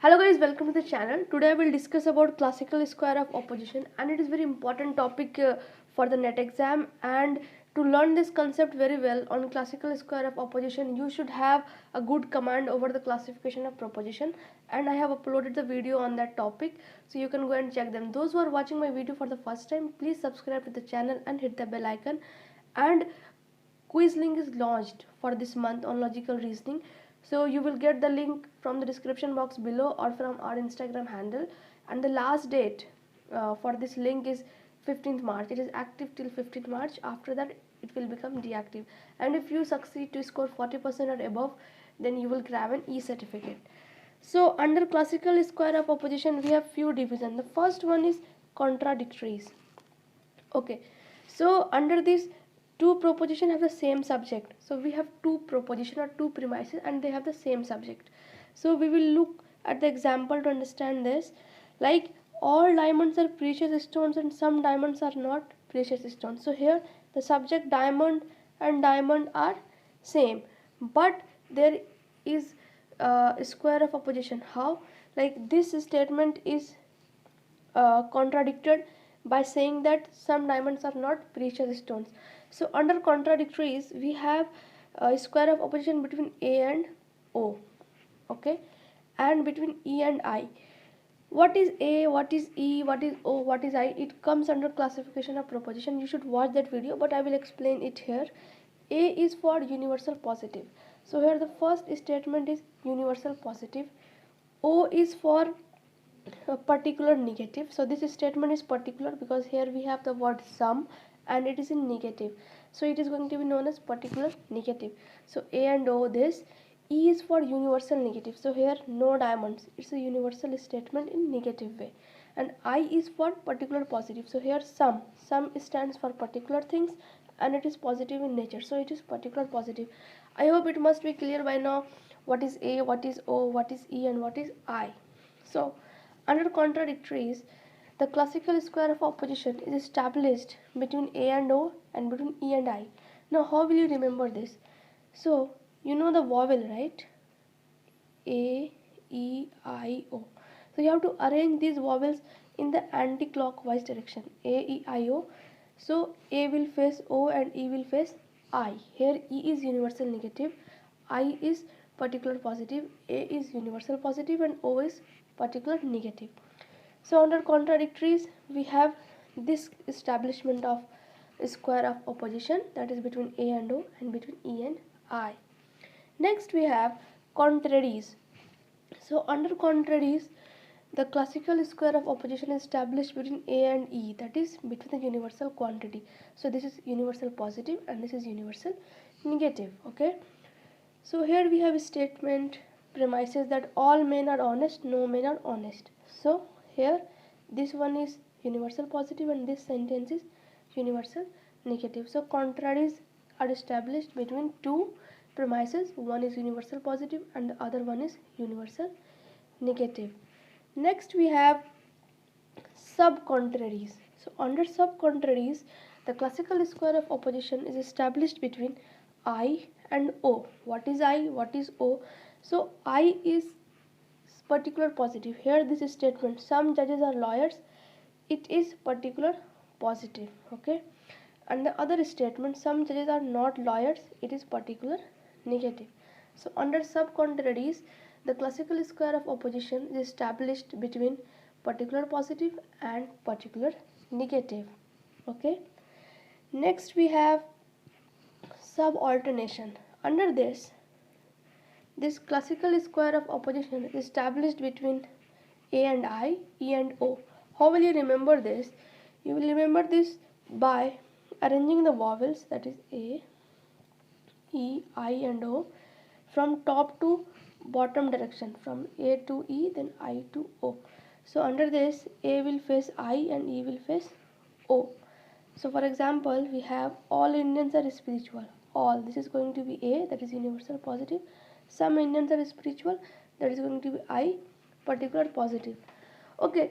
Hello guys, welcome to the channel. Today I will discuss about classical square of opposition, and it is very important topic for the NET exam. And to learn this concept very well on classical square of opposition, you should have a good command over the classification of proposition, and I have uploaded the video on that topic, so you can go and check them. Those who are watching my video for the first time, please subscribe to the channel and hit the bell icon. And quiz link is launched for this month on logical reasoning, so you will get the link from the description box below or from our Instagram handle. And the last date for this link is 15th March. It is active till 15th March. After that it will become deactive, and if you succeed to score 40% or above, then you will grab an e-certificate. So under classical square of opposition we have few division. The first one is contradictories. Okay, so under this, two proposition have the same subject. So we have two proposition or two premises and they have the same subject. So we will look at the example to understand this. Like, all diamonds are precious stones and some diamonds are not precious stones. So here the subject diamond and diamond are same, but there is a square of opposition. How? Like, this statement is contradicted by saying that some diamonds are not precious stones. So under contradictories we have a square of opposition between A and O, okay, and between E and I. What is A, what is E, what is O, what is I? It comes under classification of proposition. You should watch that video, but I will explain it here. A is for universal positive. So here the first statement is universal positive. O is for a particular negative. So this statement is particular because here we have the word some and it is in negative, so it is going to be known as particular negative. So A and O this. E is for universal negative. So here no diamonds, it's a universal statement in negative way. And I is for particular positive. So here some stands for particular things and it is positive in nature, so it is particular positive. I hope it must be clear by now what is A, what is O, what is E, and what is I. So under contradictories, the classical square of opposition is established between A and O and between E and I. Now how will you remember this? So you know the vowel, right? A, E, I, O. So you have to arrange these vowels in the anti-clockwise direction. A, E, I, O. So A will face O and E will face I. Here E is universal negative, I is particular positive, A is universal positive, and O is particular negative. So under contradictories we have this establishment of square of opposition, that is between A and O and between E and I. Next we have contraries. So under contraries, the classical square of opposition is established between A and E, that is between the universal quantity. So this is universal positive and this is universal negative. Okay, so here we have a statement premises that all men are honest, no men are honest. So here this one is universal positive and this sentence is universal negative. So contraries are established between two premises. One is universal positive and the other one is universal negative. Next we have subcontraries. So under subcontraries, the classical square of opposition is established between I and O. What is I? What is O? So I is particular positive. Here this statement, some judges are lawyers, it is particular positive. Okay, and the other statement, some judges are not lawyers, it is particular negative. So under subcontraries, the classical square of opposition is established between particular positive and particular negative. Okay, next we have subalternation. Under this classical square of opposition is established between A and I, E and O. How will you remember this? You will remember this by arranging the vowels, that is A, E, I and O, from top to bottom direction, from A to E, then I to O. So under this, A will face I and E will face O. So for example, we have all Indians are spiritual. All, this is going to be A, that is universal positive. Some Indians are spiritual, that is going to be I, particular positive. Okay,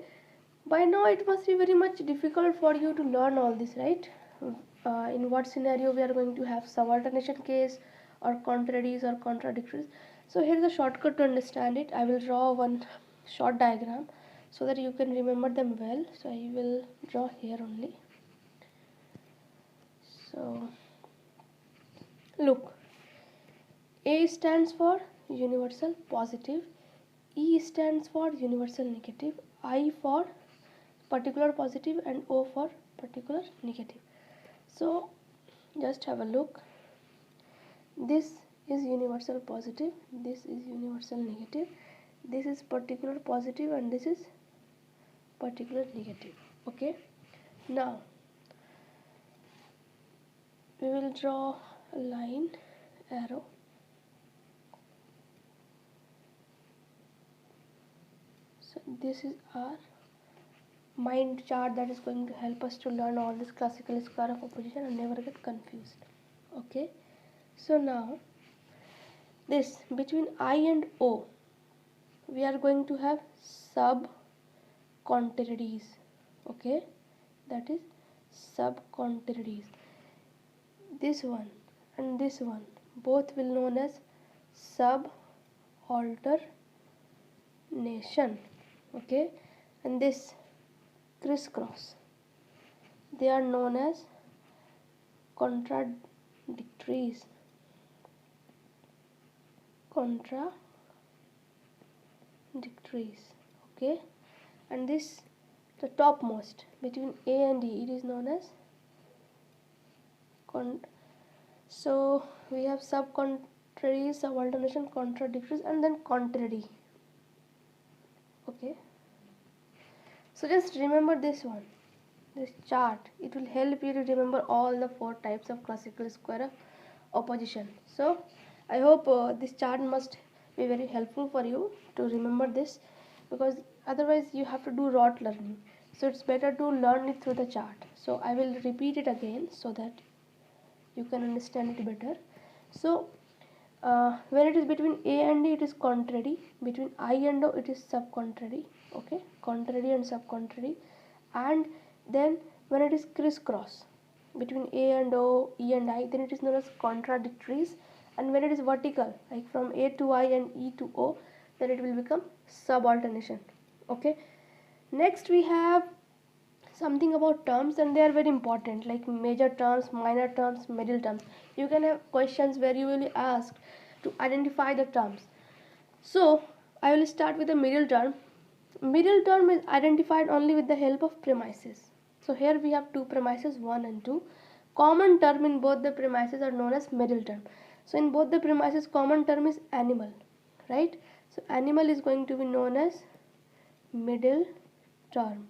by now it must be very much difficult for you to learn all this, right? In what scenario we are going to have subalternation case or contraries or contradictories. So here is a shortcut to understand it. I will draw one short diagram so that you can remember them well. So I will draw here only. So look, A stands for universal positive, E stands for universal negative, I for particular positive, and O for particular negative. So just have a look. This is universal positive, this is universal negative, this is particular positive, and this is particular negative. Okay, now we will draw a line, arrow. So this is our mind chart that is going to help us to learn all this classical square of opposition and never get confused. Okay, so now this between I and O, we are going to have sub contraries. Okay, that is sub contraries. This one and this one both will known as sub alternation. Okay, and this crisscross, they are known as contradictories. Okay, and this the topmost between A and E, it is known as so we have sub contraries, sub alternation, contradictories, and then contrary. Okay, so just remember this one, this chart. It will help you to remember all the 4 types of classical square of opposition. So I hope this chart must be very helpful for you to remember this, because otherwise you have to do rote learning. So it's better to learn it through the chart. So I will repeat it again so that you can understand it better. So when it is between A and D, it is contrary. Between I and O, it is sub-contrary. Okay, contrary and sub-contrary. And then when it is crisscross between A and O, E and I, then it is known as contradictories. And when it is vertical, like from A to I and E to O, then it will become sub-alternation. Okay, next we have something about terms, and they are very important, like major terms, minor terms, middle terms. You can have questions where you will be asked to identify the terms. So I will start with the middle term. Middle term is identified only with the help of premises. So here we have 2 premises, 1 and 2. Common term in both the premises are known as middle term. So in both the premises, common term is animal, right? So animal is going to be known as middle term.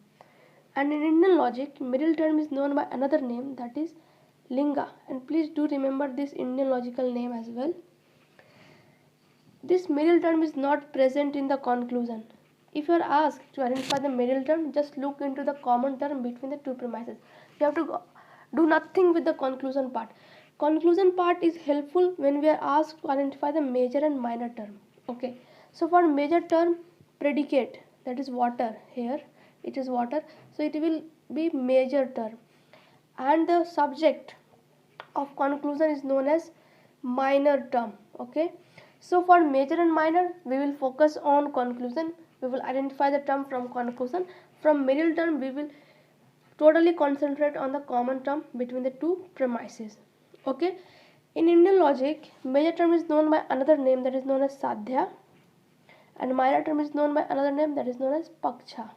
And in Indian logic, middle term is known by another name, that is linga. And please do remember this Indian logical name as well. This middle term is not present in the conclusion. If you are asked to identify the middle term, just look into the common term between the 2 premises. You have to do nothing with the conclusion part. Conclusion part is helpful when we are asked to identify the major and minor term. Okay, so for major term, predicate, that is water, here it is water, so it will be major term. And the subject of conclusion is known as minor term. Okay, so for major and minor, we will focus on conclusion. We will identify the term from conclusion. From middle term, we will totally concentrate on the common term between the 2 premises. Okay, in Indian logic, major term is known by another name, that is known as sadhya, and minor term is known by another name, that is known as paksha.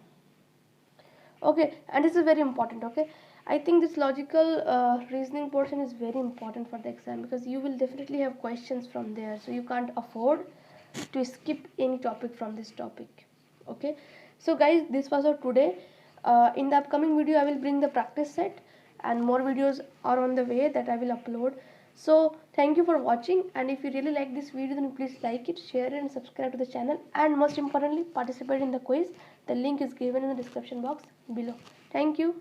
Okay, and this is very important. Okay, I think this logical reasoning portion is very important for the exam, because you will definitely have questions from there, so you can't afford to skip any topic from this topic. Okay, so guys, this was our today. In the upcoming video, I will bring the practice set, and more videos are on the way that I will upload. So thank you for watching, and if you really like this video, then please like it, share it, and subscribe to the channel, and most importantly, participate in the quiz. The link is given in the description box below. Thank you.